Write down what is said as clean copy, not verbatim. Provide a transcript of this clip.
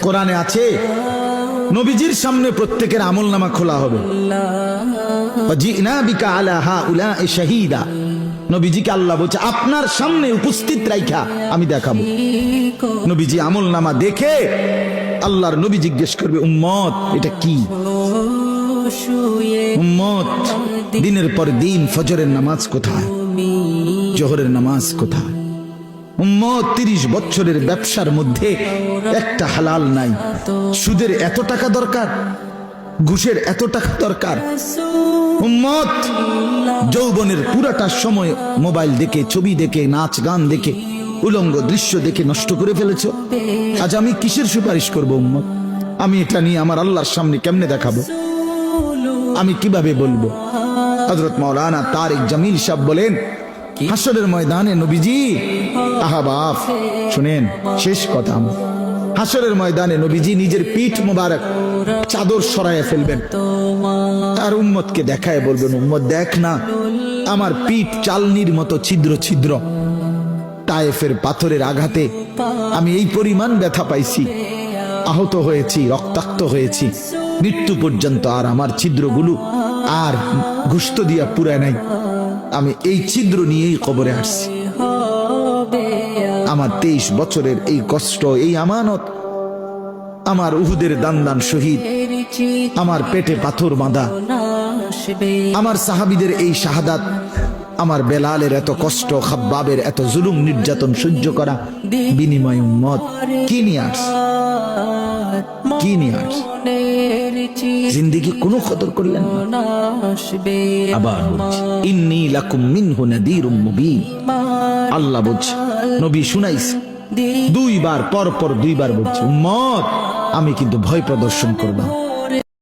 কোরআনে আছে নবীজির সামনে প্রত্যেকের আমলনামা খোলা হবে। ওয়াজিনা বিকা আলা হাউলা'i শাহীদা, নবীজিকে আল্লাহ বলছে আপনার সামনে উপস্থিত রাইখা আমি দেখাবো। নবীজি আমলনামা দেখে আল্লাহর নবী জিজ্ঞেস করবে উম্মত এটা কি? উম্মত দিনের পর দিন ফজরের নামাজ কোথায়, জোহরের নামাজ কোথায়? উম্মত 30 বছরের ব্যবসার মধ্যে একটা হালাল নাই। সুদের এত টাকা দরকার, ঘুষের এত টাকা দরকার। উম্মত যৌবনের পুরাটা সময় মোবাইল দেখে, ছবি দেখে, নাচ গান দেখে, উলঙ্গ দৃশ্য দেখে নষ্ট করে ফেলেছ। আজ আমি কিসের সুপারিশ করব উম্মত? আমি এটা নিয়ে আমার আল্লাহর সামনে কেমনে দেখাবো? আমি কিভাবে বলবো? হযরত মাওলানা তারিক জামিল সাহেব বলেন হাসরের ময়দানে নবীজি, আহা বাপ শুনেন শেষ কথা, হাসরের ময়দানে নবীজি নিজের পিঠ মোবারক চাদর সরাইয়া ফেলবেন, তার উম্মতকে দেখায় বলবেন উম্মত দেখ না আমার পিঠ চালনির মতো ছিদ্র ছিদ্র, তায়েফের পাথরের আঘাতে আমি এই পরিমাণ ব্যথা পাইছি, আহত হয়েছি, রক্তাক্ত হয়েছি, মৃত্যু পর্যন্ত আর আমার ছিদ্রগুলো আর গোশত দিয়া পুরায় নাই, আমি এই ছিদ্র নিয়েই কবরে আসছি। আমার 23 বছরের এই কষ্ট, এই আমানত, আমার উহুদের দান শহীদ, আমার পেটে পাথর বাঁধা, আমার সাহাবীদের এই শাহাদাত, আমার বেলালের এত কষ্ট, খাব্বাবের এত জুলুম নির্যাতন সহ্য করা, বিনিময় উম্মত কি নিয়ে আস, কি নিয়ে আস? জিন্দেগি কোনো কদর করলেন না। আবার বলছি ইন্নী লাকুম মিনহু নাযীরুম মুবিন, আল্লাহ বলছে নবী শুনাইছে 2 বার, পর পর 2 বার বলছে উম্মত আমি কিন্তু ভয় প্রদর্শন করব।